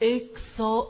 100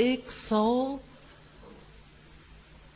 100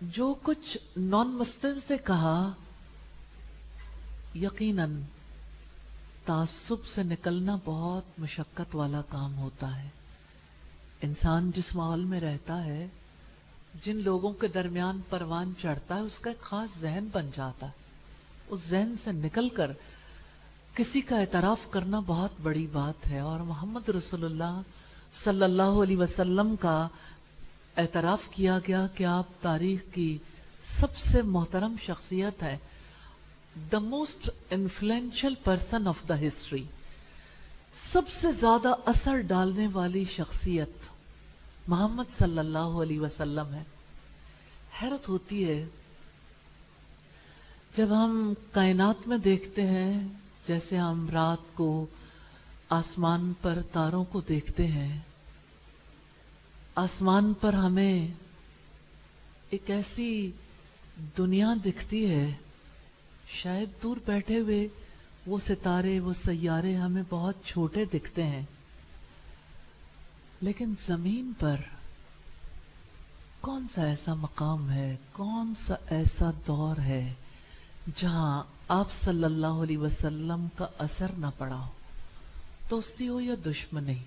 جو کچھ نان مسلم سے کہا، یقیناً تعصب سے نکلنا بہت مشقت والا کام ہوتا ہے. انسان جس ماحول میں رہتا ہے، جن لوگوں کے درمیان پروان چڑھتا ہے، اس کا ایک خاص ذہن بن جاتا ہے. اس ذہن سے نکل کر کسی کا اعتراف کرنا بہت بڑی بات ہے. اور محمد رسول اللہ صلی اللہ علیہ وسلم کا اعتراف کیا گیا کہ آپ تاریخ کی سب سے محترم شخصیت ہے، the most influential person of the history، سب سے زیادہ اثر ڈالنے والی شخصیت محمد صلی اللہ علیہ وسلم ہے. حیرت ہوتی ہے جب ہم کائنات میں دیکھتے ہیں، جیسے ہم رات کو آسمان پر تاروں کو دیکھتے ہیں، آسمان پر ہمیں ایک ایسی دنیا دکھتی ہے، شاید دور بیٹھے ہوئے وہ ستارے، وہ سیارے ہمیں بہت چھوٹے دکھتے ہیں، لیکن زمین پر کون سا ایسا مقام ہے، کون سا ایسا دور ہے جہاں آپ صلی اللہ علیہ وسلم کا اثر نہ پڑا ہو، دوستی ہو یا دشمنی.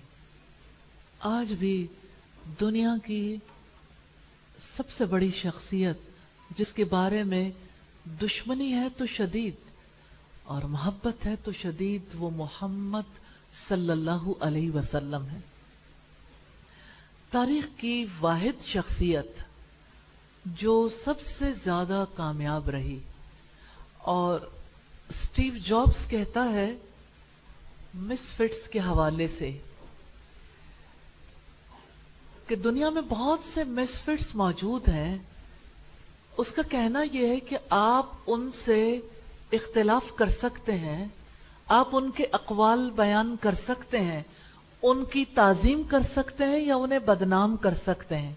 آج بھی دنیا کی سب سے بڑی شخصیت جس کے بارے میں دشمنی ہے تو شدید اور محبت ہے تو شدید، وہ محمد صلی اللہ علیہ وسلم ہے. تاریخ کی واحد شخصیت جو سب سے زیادہ کامیاب رہی، اور اسٹیو جابس کہتا ہے مس فٹس کے حوالے سے کہ دنیا میں بہت سے مس فٹس موجود ہیں. اس کا کہنا یہ ہے کہ آپ ان سے اختلاف کر سکتے ہیں، آپ ان کے اقوال بیان کر سکتے ہیں، ان کی تعظیم کر سکتے ہیں یا انہیں بدنام کر سکتے ہیں.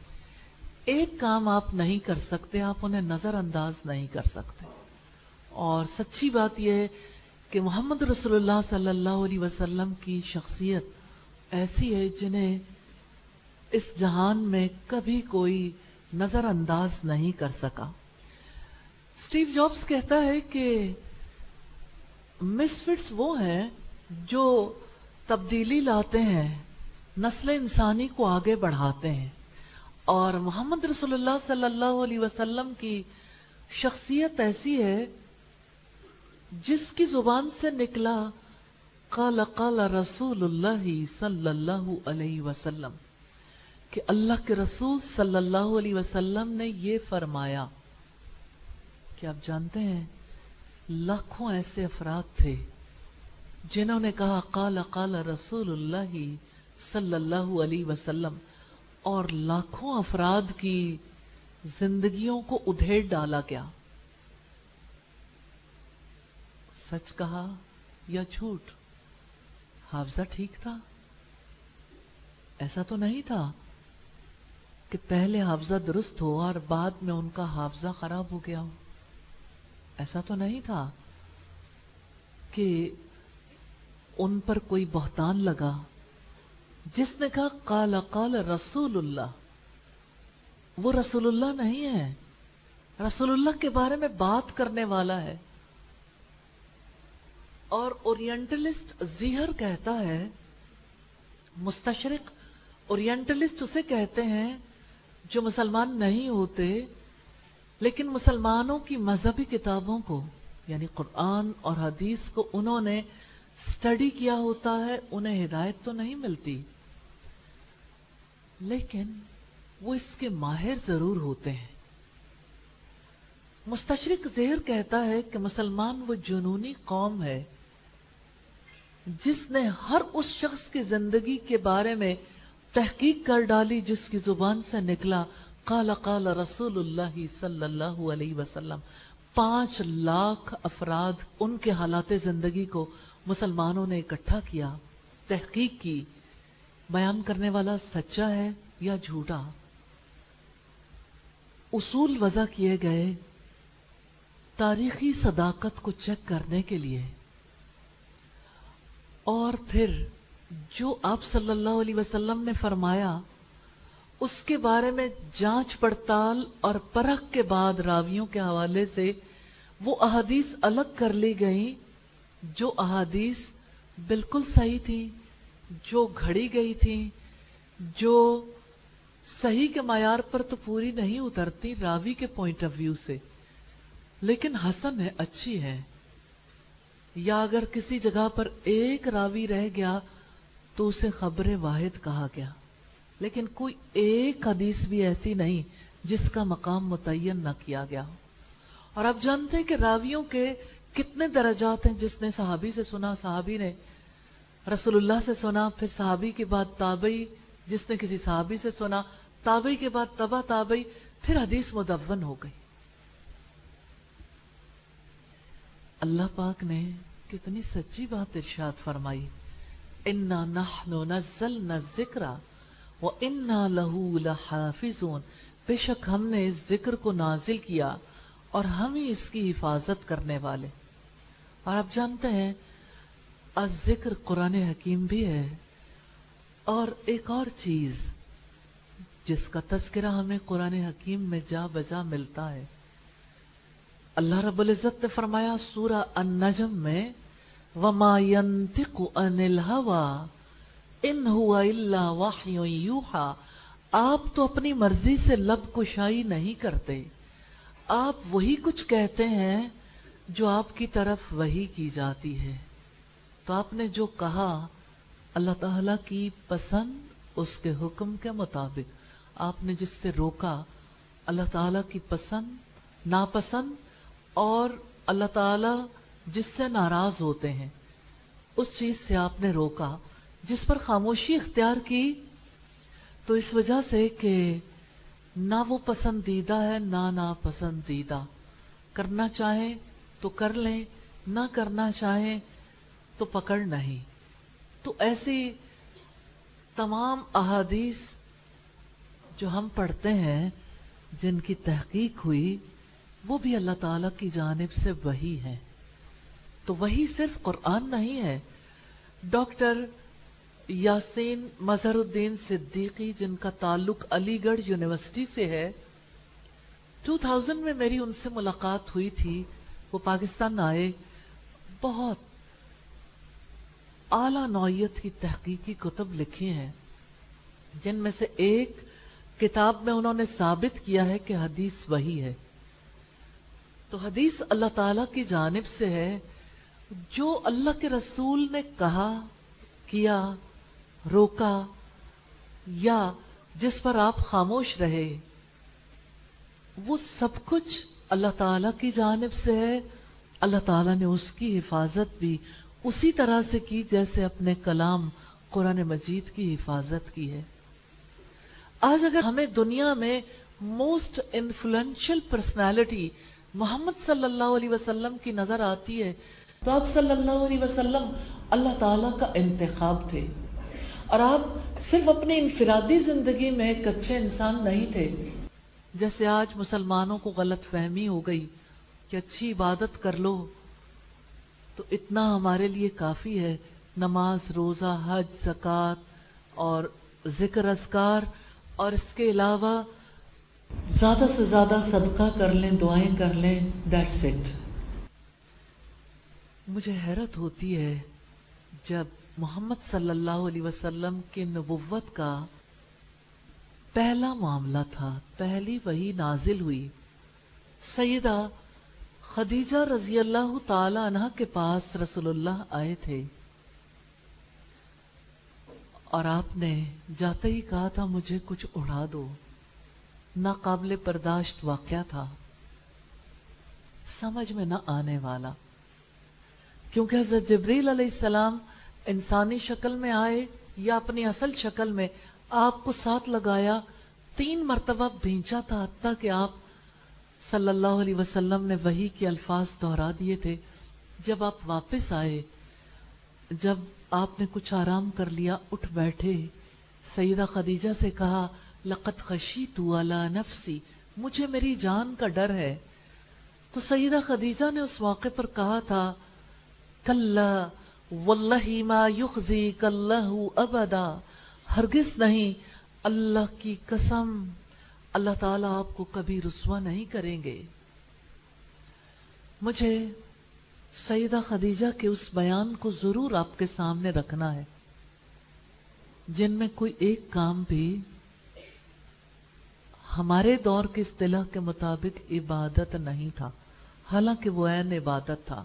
ایک کام آپ نہیں کر سکتے، آپ انہیں نظر انداز نہیں کر سکتے. اور سچی بات یہ ہے کہ محمد رسول اللہ صلی اللہ علیہ وسلم کی شخصیت ایسی ہے جنہیں اس جہان میں کبھی کوئی نظر انداز نہیں کر سکا. اسٹیو جابس کہتا ہے کہ مس فٹس وہ ہیں جو تبدیلی لاتے ہیں، نسل انسانی کو آگے بڑھاتے ہیں، اور محمد رسول اللہ صلی اللہ علیہ وسلم کی شخصیت ایسی ہے جس کی زبان سے نکلا قال قال رسول اللہ صلی اللہ علیہ وسلم، کہ اللہ کے رسول صلی اللہ علیہ وسلم نے یہ فرمایا. کہ آپ جانتے ہیں لاکھوں ایسے افراد تھے جنہوں نے کہا قال قال رسول اللہ صلی اللہ علیہ وسلم، اور لاکھوں افراد کی زندگیوں کو ادھیڑ ڈالا گیا. سچ کہا یا جھوٹ؟ حافظہ ٹھیک تھا؟ ایسا تو نہیں تھا کہ پہلے حافظہ درست ہو اور بعد میں ان کا حافظہ خراب ہو گیا ہو. ایسا تو نہیں تھا کہ ان پر کوئی بہتان لگا. جس نے کہا قال قال رسول اللہ، وہ رسول اللہ نہیں ہے، رسول اللہ کے بارے میں بات کرنے والا ہے. اور اورینٹلسٹ زیہر کہتا ہے، مستشرق اورینٹلسٹ اسے کہتے ہیں جو مسلمان نہیں ہوتے لیکن مسلمانوں کی مذہبی کتابوں کو یعنی قرآن اور حدیث کو انہوں نے اسٹڈی کیا ہوتا ہے. انہیں ہدایت تو نہیں ملتی لیکن وہ اس کے ماہر ضرور ہوتے ہیں. مستشرق زہر کہتا ہے کہ مسلمان وہ جنونی قوم ہے جس نے ہر اس شخص کی زندگی کے بارے میں تحقیق کر ڈالی جس کی زبان سے نکلا قال قال رسول اللہ صلی اللہ علیہ وسلم. 5 لاکھ افراد، ان کے حالات زندگی کو مسلمانوں نے اکٹھا کیا، تحقیق کی، بیان کرنے والا سچا ہے یا جھوٹا. اصول وضع کیے گئے تاریخی صداقت کو چیک کرنے کے لیے، اور پھر جو آپ صلی اللہ علیہ وسلم نے فرمایا اس کے بارے میں جانچ پڑتال اور پرکھ کے بعد راویوں کے حوالے سے وہ احادیث الگ کر لی گئیں جو احادیث بالکل صحیح تھی، جو گھڑی گئی تھی، جو صحیح کے معیار پر تو پوری نہیں اترتی راوی کے پوائنٹ آف ویو سے، لیکن حسن ہے، اچھی ہے. یا اگر کسی جگہ پر ایک راوی رہ گیا تو اسے خبر واحد کہا گیا، لیکن کوئی ایک حدیث بھی ایسی نہیں جس کا مقام متعین نہ کیا گیا ہو. اور آپ جانتے ہیں کہ راویوں کے کتنے درجات ہیں. جس نے صحابی سے سنا، صحابی نے رسول اللہ سے سنا، پھر صحابی کے بعد تابعی، جس نے کسی صحابی سے سنا، تابعی کے بعد تبع تابعی، پھر حدیث مدون ہو گئی. اللہ پاک نے کتنی سچی بات ارشاد فرمائی، اِنَّا نَحْنُ نَزَّلْنَا الذِّكْرَ وَإِنَّا لَهُ لَحَافِظُونَ، بے شک ہم نے اس ذکر کو نازل کیا اور ہم ہی اس کی حفاظت کرنے والے. اور آپ جانتے ہیں الذکر قرآن حکیم بھی ہے. اور ایک اور چیز جس کا تذکرہ ہمیں قرآن حکیم میں جا بجا ملتا ہے، اللہ رب العزت نے فرمایا سورہ النجم میں، وَمَا يَنْتِقُ عَنِ الْهَوَىٰ إِنْ هُوَ إِلَّا وَحْيٌ يُوحَىٰ، آپ تو اپنی مرضی سے لب کشائی نہیں کرتے، آپ وہی کچھ کہتے ہیں جو آپ کی طرف وحی کی جاتی ہے. تو آپ نے جو کہا اللہ تعالیٰ کی پسند اس کے حکم کے مطابق، آپ نے جس سے روکا اللہ تعالیٰ کی پسند ناپسند اور اللہ تعالیٰ جس سے ناراض ہوتے ہیں اس چیز سے آپ نے روکا. جس پر خاموشی اختیار کی تو اس وجہ سے کہ نہ وہ پسندیدہ ہے نہ ناپسندیدہ، کرنا چاہیں تو کر لیں، نہ کرنا چاہیں تو پکڑ نہیں. تو ایسی تمام احادیث جو ہم پڑھتے ہیں جن کی تحقیق ہوئی وہ بھی اللہ تعالیٰ کی جانب سے وحی ہے. تو وحی صرف قرآن نہیں ہے. ڈاکٹر یاسین مظہر الدین صدیقی جن کا تعلق علی گڑھ یونیورسٹی سے ہے، 2000 میں میری ان سے ملاقات ہوئی تھی. وہ پاکستان آئے، بہت اعلیٰ نوعیت کی تحقیقی کتب لکھی ہیں، جن میں سے ایک کتاب میں انہوں نے ثابت کیا ہے کہ حدیث وحی ہے. تو حدیث اللہ تعالیٰ کی جانب سے ہے. جو اللہ کے رسول نے کہا، کیا، روکا یا جس پر آپ خاموش رہے، وہ سب کچھ اللہ تعالیٰ کی جانب سے ہے. اللہ تعالیٰ نے اس کی حفاظت بھی اسی طرح سے کی جیسے اپنے کلام قرآن مجید کی حفاظت کی ہے. آج اگر ہمیں دنیا میں موسٹ انفلوئنشل پرسنالٹی محمد صلی اللہ علیہ وسلم کی نظر آتی ہے تو آپ صلی اللہ علیہ وسلم اللہ تعالیٰ کا انتخاب تھے. اور آپ صرف اپنی انفرادی زندگی میں ایک اچھے انسان نہیں تھے. جیسے آج مسلمانوں کو غلط فہمی ہو گئی کہ اچھی عبادت کر لو تو اتنا ہمارے لیے کافی ہے، نماز، روزہ، حج، زکوٰۃ اور ذکر اذکار، اور اس کے علاوہ زیادہ سے زیادہ صدقہ کر لیں، دعائیں کر لیں، دیٹس اٹ. مجھے حیرت ہوتی ہے جب محمد صلی اللہ علیہ وسلم کی نبوت کا پہلا معاملہ تھا، پہلی وحی نازل ہوئی، سیدہ خدیجہ رضی اللہ تعالی عنہ کے پاس رسول اللہ آئے تھے اور آپ نے جاتے ہی کہا تھا مجھے کچھ اڑا دو. ناقابل برداشت واقعہ تھا، سمجھ میں نہ آنے والا، کیونکہ حضرت جبریل علیہ السلام انسانی شکل میں آئے یا اپنی اصل شکل میں، آپ کو ساتھ لگایا، 3 مرتبہ بھیجا تھا، حتیٰ کہ آپ صلی اللہ علیہ وسلم نے وحی کے الفاظ دہرا دیے تھے. جب آپ واپس آئے، جب آپ نے کچھ آرام کر لیا، اٹھ بیٹھے، سیدہ خدیجہ سے کہا لقد خشیت علی نفسی، مجھے میری جان کا ڈر ہے. تو سیدہ خدیجہ نے اس موقع پر کہا تھا کلا واللہ ما یخزیک اللہ ابدا، ہرگز نہیں، اللہ کی قسم اللہ تعالیٰ آپ کو کبھی رسوا نہیں کریں گے۔ مجھے سیدہ خدیجہ کے اس بیان کو ضرور آپ کے سامنے رکھنا ہے، جن میں کوئی ایک کام بھی ہمارے دور کی اصطلاح کے مطابق عبادت نہیں تھا، حالانکہ وہ عین عبادت تھا۔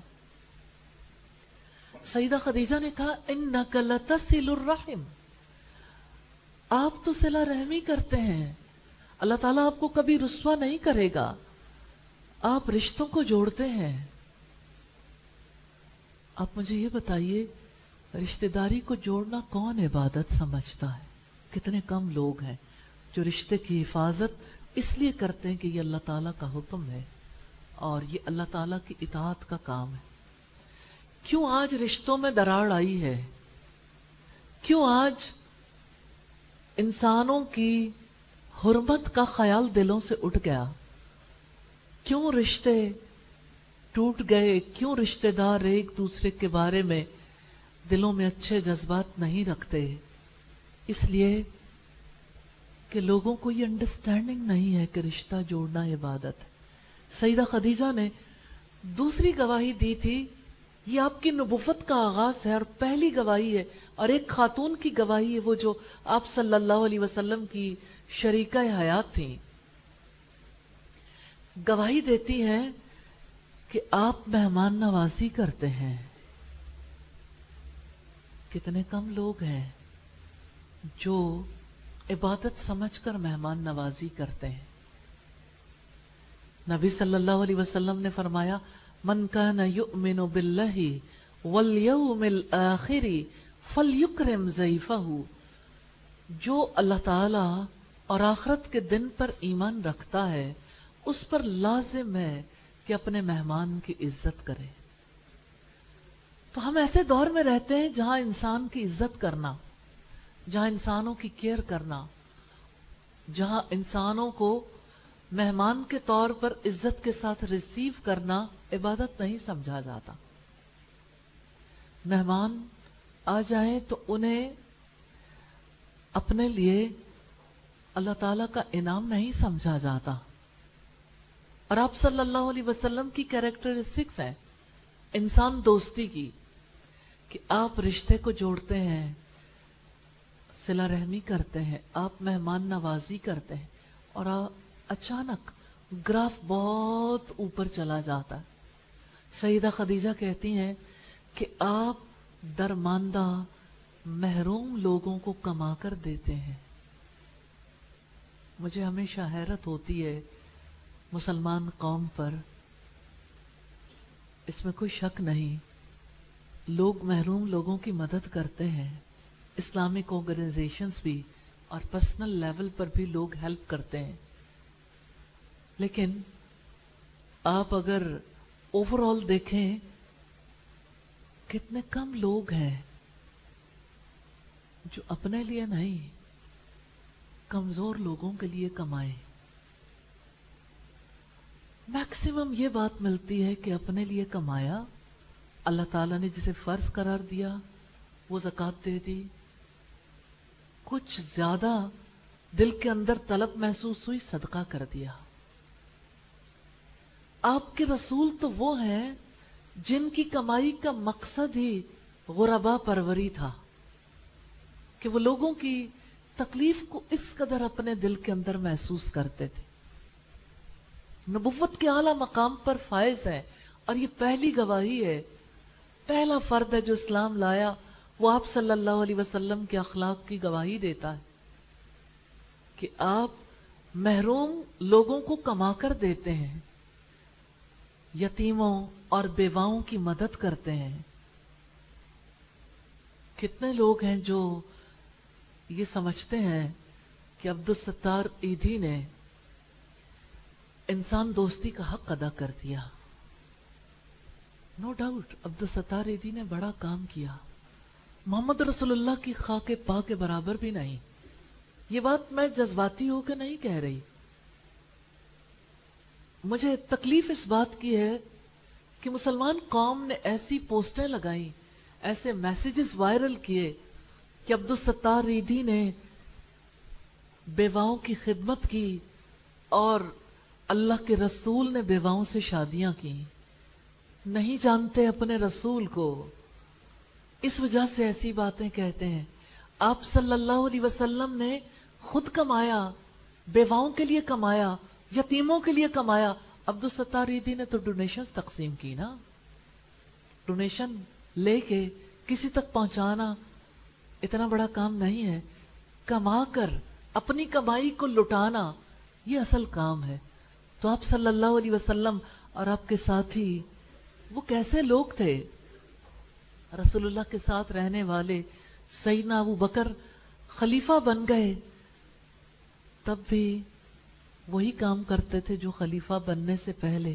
سیدہ خدیجہ نے کہا اِنَّكَ لَتَصِلُ الرَّحِمِ، آپ تو صلہ رحمی کرتے ہیں، اللہ تعالیٰ آپ کو کبھی رسوا نہیں کرے گا، آپ رشتوں کو جوڑتے ہیں۔ آپ مجھے یہ بتائیے، رشتہ داری کو جوڑنا کون عبادت سمجھتا ہے؟ کتنے کم لوگ ہیں جو رشتے کی حفاظت اس لیے کرتے ہیں کہ یہ اللہ تعالیٰ کا حکم ہے اور یہ اللہ تعالیٰ کی اطاعت کا کام ہے۔ کیوں آج رشتوں میں دراڑ آئی ہے؟ کیوں آج انسانوں کی حرمت کا خیال دلوں سے اٹھ گیا؟ کیوں رشتے ٹوٹ گئے؟ کیوں رشتے دار ایک دوسرے کے بارے میں دلوں میں اچھے جذبات نہیں رکھتے؟ اس لیے کہ لوگوں کو یہ انڈرسٹینڈنگ نہیں ہے کہ رشتہ جوڑنا عبادت ہے۔ سیدہ خدیجہ نے دوسری گواہی دی تھی، یہ آپ کی نبوت کا آغاز ہے اور پہلی گواہی ہے، اور ایک خاتون کی گواہی ہے، وہ جو آپ صلی اللہ علیہ وسلم کی شریکہ حیات تھیں، گواہی دیتی ہیں کہ آپ مہمان نوازی کرتے ہیں۔ کتنے کم لوگ ہیں جو عبادت سمجھ کر مہمان نوازی کرتے ہیں۔ نبی صلی اللہ علیہ وسلم نے فرمایا من کان یؤمن باللہ والیوم الآخر فلیکرم ضیفہ، جو اللہ تعالی اور آخرت کے دن پر ایمان رکھتا ہے اس پر لازم ہے کہ اپنے مہمان کی عزت کرے۔ تو ہم ایسے دور میں رہتے ہیں جہاں انسان کی عزت کرنا، جہاں انسانوں کی کیئر کرنا، جہاں انسانوں کو مہمان کے طور پر عزت کے ساتھ ریسیو کرنا عبادت نہیں سمجھا جاتا۔ مہمان آ جائیں تو انہیں اپنے لیے اللہ تعالیٰ کا انعام نہیں سمجھا جاتا۔ اور آپ صلی اللہ علیہ وسلم کی کیریکٹرسٹکس ہیں انسان دوستی کی، کہ آپ رشتے کو جوڑتے ہیں، صلہ رحمی کرتے ہیں، آپ مہمان نوازی کرتے ہیں، اور اچانک گراف بہت اوپر چلا جاتا ہے۔ سیدہ خدیجہ کہتی ہیں کہ آپ درماندہ محروم لوگوں کو کما کر دیتے ہیں۔ مجھے ہمیشہ حیرت ہوتی ہے مسلمان قوم پر، اس میں کوئی شک نہیں، لوگ محروم لوگوں کی مدد کرتے ہیں، اسلامک آرگنائزیشنز بھی اور پرسنل لیول پر بھی لوگ ہیلپ کرتے ہیں، لیکن آپ اگر اوور آل دیکھیں کتنے کم لوگ ہیں جو اپنے لیے نہیں کمزور لوگوں کے لیے کمائیں۔ میکسیمم یہ بات ملتی ہے کہ اپنے لیے کمایا، اللہ تعالیٰ نے جسے فرض قرار دیا وہ زکوٰۃ دے دی، کچھ زیادہ دل کے اندر طلب محسوس ہوئی صدقہ کر دیا۔ آپ کے رسول تو وہ ہیں جن کی کمائی کا مقصد ہی غربا پروری تھا، کہ وہ لوگوں کی تکلیف کو اس قدر اپنے دل کے اندر محسوس کرتے تھے۔ نبوت کے اعلیٰ مقام پر فائز ہے، اور یہ پہلی گواہی ہے، پہلا فرد ہے جو اسلام لایا، وہ آپ صلی اللہ علیہ وسلم کے اخلاق کی گواہی دیتا ہے کہ آپ محروم لوگوں کو کما کر دیتے ہیں، یتیموں اور بیواؤں کی مدد کرتے ہیں۔ کتنے لوگ ہیں جو یہ سمجھتے ہیں کہ عبدالستار ایدھی نے انسان دوستی کا حق ادا کر دیا۔ نو ڈاؤٹ عبدالستار ایدھی نے بڑا کام کیا، محمد رسول اللہ کی خاک پا کے برابر بھی نہیں۔ یہ بات میں جذباتی ہو کے نہیں کہہ رہی، مجھے تکلیف اس بات کی ہے کہ مسلمان قوم نے ایسی پوسٹیں لگائیں، ایسے میسیجز وائرل کیے کہ عبدالستار ایدھی نے بیواؤں کی خدمت کی اور اللہ کے رسول نے بیواؤں سے شادیاں کی. نہیں جانتے اپنے رسول کو، اس وجہ سے ایسی باتیں کہتے ہیں. آپ صلی اللہ علیہ وسلم نے خود کمایا، بیواؤں کے لیے کمایا، یتیموں کے لیے کمایا. عبدالستار عیدی نے تو ڈونیشنز تقسیم کی نا. ڈونیشن لے کے کسی تک پہنچانا اتنا بڑا کام نہیں ہے. کما کر اپنی کمائی کو لٹانا یہ اصل کام ہے. تو آپ صلی اللہ علیہ وسلم اور آپ کے ساتھی وہ کیسے لوگ تھے؟ رسول اللہ کے ساتھ رہنے والے. سیدنا ابو بکر خلیفہ بن گئے تب بھی وہی کام کرتے تھے جو خلیفہ بننے سے پہلے.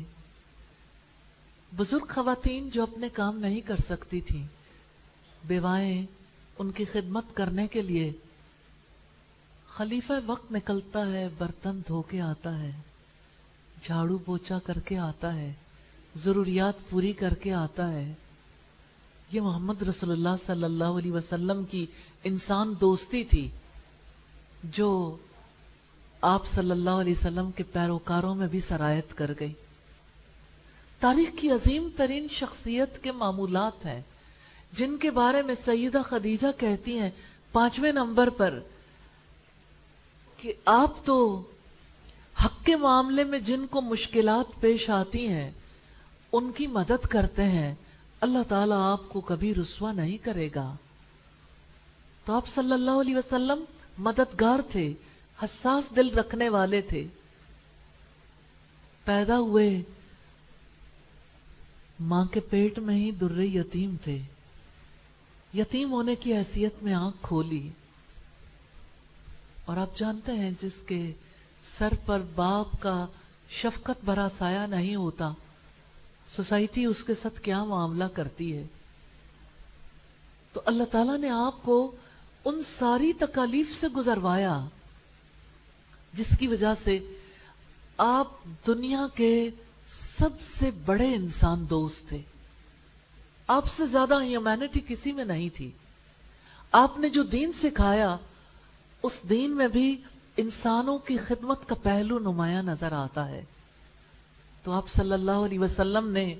بزرگ خواتین جو اپنے کام نہیں کر سکتی تھیں، بیوائیں ان کی خدمت کرنے کے لیے خلیفہ وقت نکلتا ہے، برتن دھو کے آتا ہے، جھاڑو پوچھا کر کے آتا ہے، ضروریات پوری کر کے آتا ہے. یہ محمد رسول اللہ صلی اللہ علیہ وسلم کی انسان دوستی تھی جو آپ صلی اللہ علیہ وسلم کے پیروکاروں میں بھی سرایت کر گئی. تاریخ کی عظیم ترین شخصیت کے معمولات ہیں جن کے بارے میں سیدہ خدیجہ کہتی ہیں 5ویں نمبر پر کہ آپ تو حق کے معاملے میں جن کو مشکلات پیش آتی ہیں ان کی مدد کرتے ہیں، اللہ تعالیٰ آپ کو کبھی رسوا نہیں کرے گا. تو آپ صلی اللہ علیہ وسلم مددگار تھے، حساس دل رکھنے والے تھے. پیدا ہوئے ماں کے پیٹ میں ہی در یتیم تھے. یتیم ہونے کی حیثیت میں آنکھ کھولی. اور آپ جانتے ہیں جس کے سر پر باپ کا شفقت بھرا سایہ نہیں ہوتا، سوسائٹی اس کے ساتھ کیا معاملہ کرتی ہے. تو اللہ تعالیٰ نے آپ کو ان ساری تکالیف سے گزروایا جس کی وجہ سے آپ دنیا کے سب سے بڑے انسان دوست تھے. آپ سے زیادہ ہیومینٹی کسی میں نہیں تھی. آپ نے جو دین سکھایا اس دین میں بھی انسانوں کی خدمت کا پہلو نمایاں نظر آتا ہے. تو آپ صلی اللہ علیہ وسلم نے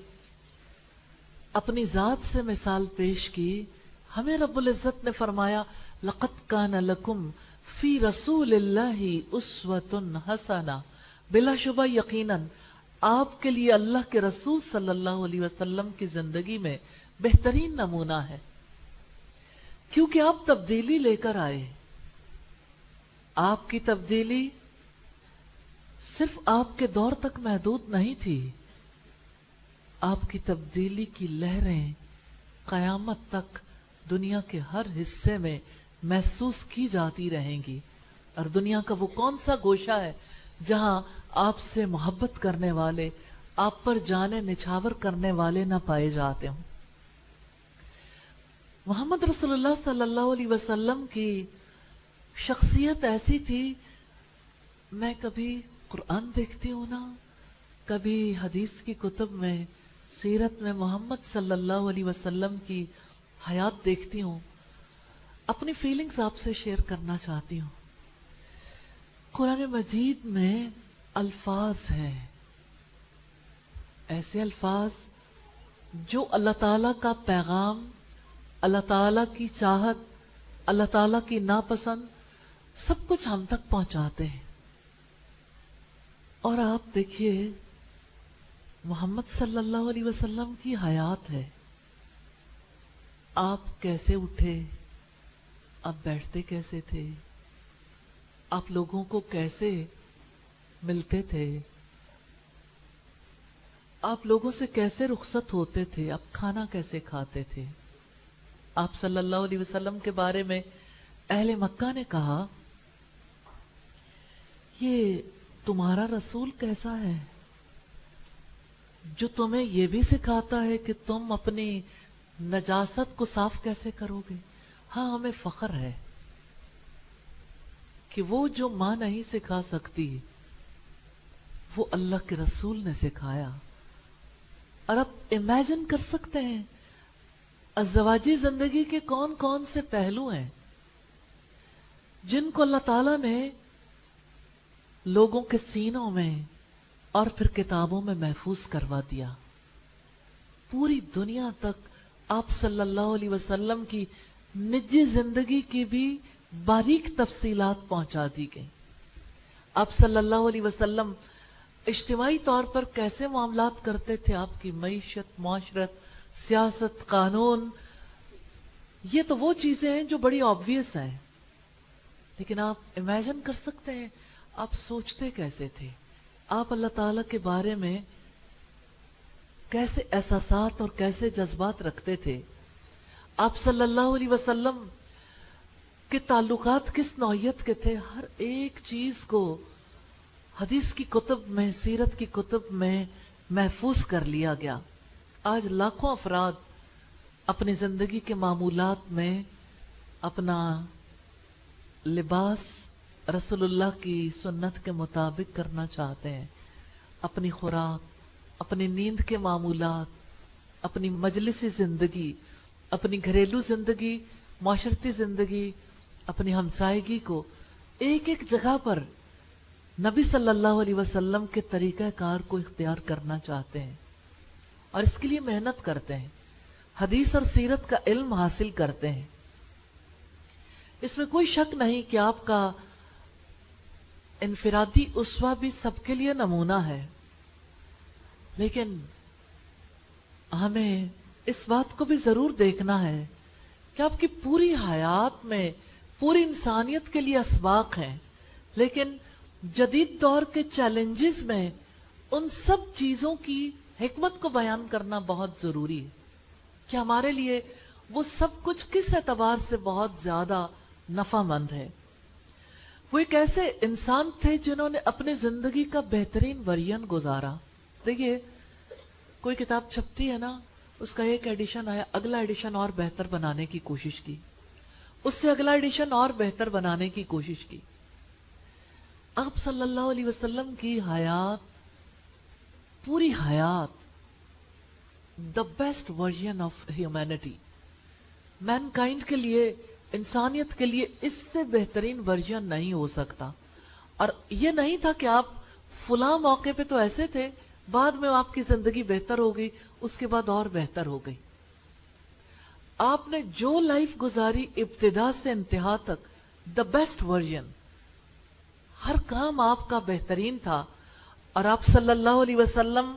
اپنی ذات سے مثال پیش کی. ہمیں رب العزت نے فرمایا لَقَدْ كَانَ لَكُمْ فِي رَسُولِ اللَّهِ أُسْوَةٌ حَسَنَةٌ، بلا شبہ یقیناً آپ کے لیے اللہ کے رسول صلی اللہ علیہ وسلم کی زندگی میں بہترین نمونہ ہے. کیونکہ آپ تبدیلی لے کر آئے. آپ کی تبدیلی صرف آپ کے دور تک محدود نہیں تھی. آپ کی تبدیلی کی لہریں قیامت تک دنیا کے ہر حصے میں محسوس کی جاتی رہیں گی. اور دنیا کا وہ کون سا گوشہ ہے جہاں آپ سے محبت کرنے والے، آپ پر جانے نچھاور کرنے والے نہ پائے جاتے ہوں. محمد رسول اللہ صلی اللہ علیہ وسلم کی شخصیت ایسی تھی. میں کبھی قرآن دیکھتی ہوں نا، کبھی حدیث کی کتب میں، سیرت میں محمد صلی اللہ علیہ وسلم کی حیات دیکھتی ہوں. اپنی فیلنگز آپ سے شیئر کرنا چاہتی ہوں. قرآن مجید میں الفاظ ہیں، ایسے الفاظ جو اللہ تعالیٰ کا پیغام، اللہ تعالیٰ کی چاہت، اللہ تعالیٰ کی ناپسند سب کچھ ہم تک پہنچاتے ہیں. اور آپ دیکھیے محمد صلی اللہ علیہ وسلم کی حیات ہے. آپ کیسے اٹھے، آپ بیٹھتے کیسے تھے، آپ لوگوں کو کیسے ملتے تھے، آپ لوگوں سے کیسے رخصت ہوتے تھے، آپ کھانا کیسے کھاتے تھے. آپ صلی اللہ علیہ وسلم کے بارے میں اہل مکہ نے کہا یہ تمہارا رسول کیسا ہے جو تمہیں یہ بھی سکھاتا ہے کہ تم اپنی نجاست کو صاف کیسے کرو گے. ہاں ہمیں فخر ہے کہ وہ جو ماں نہیں سکھا سکتی وہ اللہ کے رسول نے سکھایا. اور آپ امیجن کر سکتے ہیں ازدواجی زندگی کے کون کون سے پہلو ہیں جن کو اللہ تعالیٰ نے لوگوں کے سینوں میں اور پھر کتابوں میں محفوظ کروا دیا. پوری دنیا تک آپ صلی اللہ علیہ وسلم کی نجی زندگی کی بھی باریک تفصیلات پہنچا دی گئی. آپ صلی اللہ علیہ وسلم اجتماعی طور پر کیسے معاملات کرتے تھے، آپ کی معیشت، معاشرت، سیاست، قانون، یہ تو وہ چیزیں ہیں جو بڑی آبویس ہیں، لیکن آپ امیجن کر سکتے ہیں آپ سوچتے کیسے تھے، آپ اللہ تعالیٰ کے بارے میں کیسے احساسات اور کیسے جذبات رکھتے تھے. آپ صلی اللہ علیہ وسلم کے تعلقات کس نوعیت کے تھے، ہر ایک چیز کو حدیث کی کتب میں، سیرت کی کتب میں محفوظ کر لیا گیا. آج لاکھوں افراد اپنی زندگی کے معمولات میں اپنا لباس رسول اللہ کی سنت کے مطابق کرنا چاہتے ہیں، اپنی خوراک، اپنی نیند کے معمولات، اپنی مجلسی زندگی، اپنی گھریلو زندگی، معاشرتی زندگی، اپنی ہمسائیگی کو ایک ایک جگہ پر نبی صلی اللہ علیہ وسلم کے طریقہ کار کو اختیار کرنا چاہتے ہیں، اور اس کے لیے محنت کرتے ہیں، حدیث اور سیرت کا علم حاصل کرتے ہیں. اس میں کوئی شک نہیں کہ آپ کا انفرادی اسوہ بھی سب کے لیے نمونہ ہے، لیکن ہمیں اس بات کو بھی ضرور دیکھنا ہے کہ آپ کی پوری حیات میں پوری انسانیت کے لیے اسباق ہیں، لیکن جدید دور کے چیلنجز میں ان سب چیزوں کی حکمت کو بیان کرنا بہت ضروری ہے کہ ہمارے لیے وہ سب کچھ کس اعتبار سے بہت زیادہ نفع مند ہے. وہ ایک ایسے انسان تھے جنہوں نے اپنی زندگی کا بہترین ورژن گزارا. دیکھیے کوئی کتاب چھپتی ہے نا، اس کا ایک ایڈیشن آیا، اگلا ایڈیشن اور بہتر بنانے کی کوشش کی، اس سے اگلا ایڈیشن اور بہتر بنانے کی کوشش کی. آپ صلی اللہ علیہ وسلم کی حیات، پوری حیات the best version of humanity، mankind کے لیے، انسانیت کے لیے اس سے بہترین ورژن نہیں ہو سکتا. اور یہ نہیں تھا کہ آپ فلاں موقع پہ تو ایسے تھے، بعد میں آپ کی زندگی بہتر ہو گئی، اس کے بعد اور بہتر ہو گئی. آپ نے جو لائف گزاری ابتدا سے انتہا تک دا بیسٹ ورژن، ہر کام آپ کا بہترین تھا. اور آپ صلی اللہ علیہ وسلم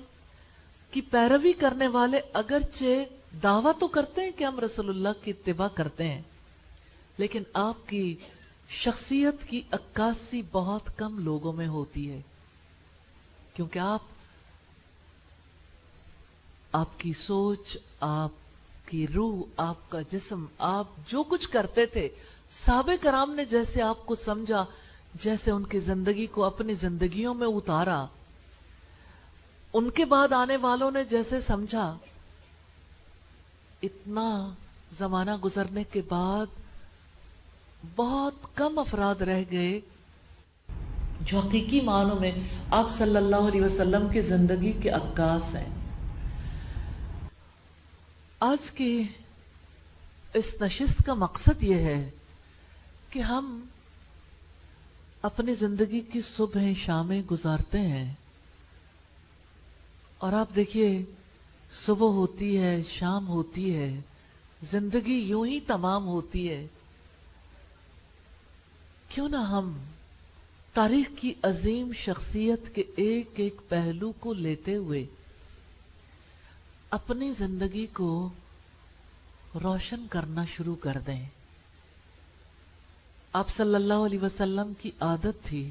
کی پیروی کرنے والے اگرچہ دعویٰ تو کرتے ہیں کہ ہم رسول اللہ کی اتباع کرتے ہیں، لیکن آپ کی شخصیت کی عکاسی بہت کم لوگوں میں ہوتی ہے، کیونکہ آپ کی سوچ، آپ کی روح، آپ کا جسم، آپ جو کچھ کرتے تھے، صحابہ کرام نے جیسے آپ کو سمجھا، جیسے ان کی زندگی کو اپنی زندگیوں میں اتارا، ان کے بعد آنے والوں نے جیسے سمجھا، اتنا زمانہ گزرنے کے بعد بہت کم افراد رہ گئے جو حقیقی معنوں میں آپ صلی اللہ علیہ وسلم کی زندگی کے عکاس ہیں. آج کی اس نشست کا مقصد یہ ہے کہ ہم اپنی زندگی کی صبح شامیں گزارتے ہیں، اور آپ دیکھیے صبح ہوتی ہے، شام ہوتی ہے، زندگی یوں ہی تمام ہوتی ہے. کیوں نہ ہم تاریخ کی عظیم شخصیت کے ایک ایک پہلو کو لیتے ہوئے اپنی زندگی کو روشن کرنا شروع کر دیں. آپ صلی اللہ علیہ وسلم کی عادت تھی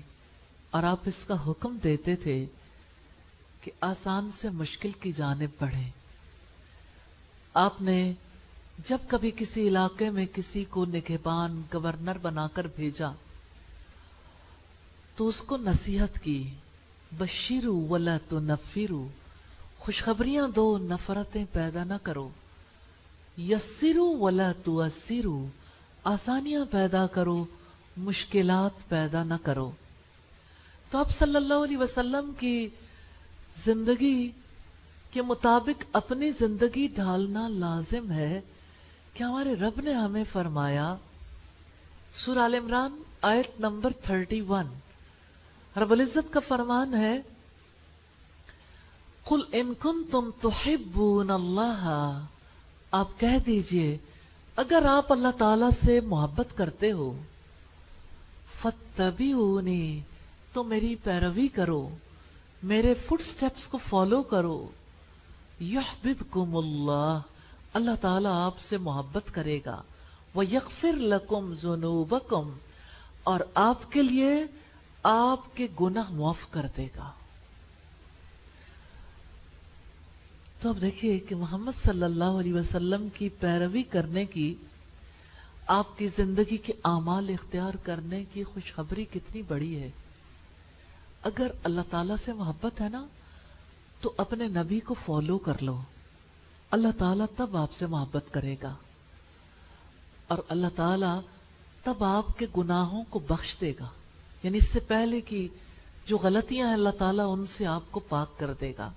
اور آپ اس کا حکم دیتے تھے کہ آسان سے مشکل کی جانب بڑھیں. آپ نے جب کبھی کسی علاقے میں کسی کو نگہبان، گورنر بنا کر بھیجا تو اس کو نصیحت کی، بشروا ولا تنفروا، خوشخبریاں دو، نفرتیں پیدا نہ کرو، یسروا ولا تعسروا، آسانیاں پیدا کرو، مشکلات پیدا نہ کرو. تو آپ صلی اللہ علیہ وسلم کی زندگی کے مطابق اپنی زندگی ڈھالنا لازم ہے کہ ہمارے رب نے ہمیں فرمایا، سورہ آل عمران آیت نمبر 31، رب العزت کا فرمان ہے قل ان کنتم تحبون اللہ، آپ کہہ دیجئے اگر آپ اللہ تعالی سے محبت کرتے ہو، فاتبعونی، تو میری پیروی کرو، میرے فٹ سٹیپس کو فالو کرو، یحببکم اللہ، اللہ تعالیٰ آپ سے محبت کرے گا، وَيَغْفِرْ لَكُمْ ذُنُوبَكُمْ، اور آپ کے لیے آپ کے گناہ معاف کر دے گا۔ تو اب دیکھیے کہ محمد صلی اللہ علیہ وسلم کی پیروی کرنے کی، آپ کی زندگی کے اعمال اختیار کرنے کی خوشخبری کتنی بڑی ہے۔ اگر اللہ تعالیٰ سے محبت ہے نا تو اپنے نبی کو فالو کر لو، اللہ تعالیٰ تب آپ سے محبت کرے گا، اور اللہ تعالیٰ تب آپ کے گناہوں کو بخش دے گا، یعنی اس سے پہلے کی جو غلطیاں ہیں اللہ تعالیٰ ان سے آپ کو پاک کر دے گا۔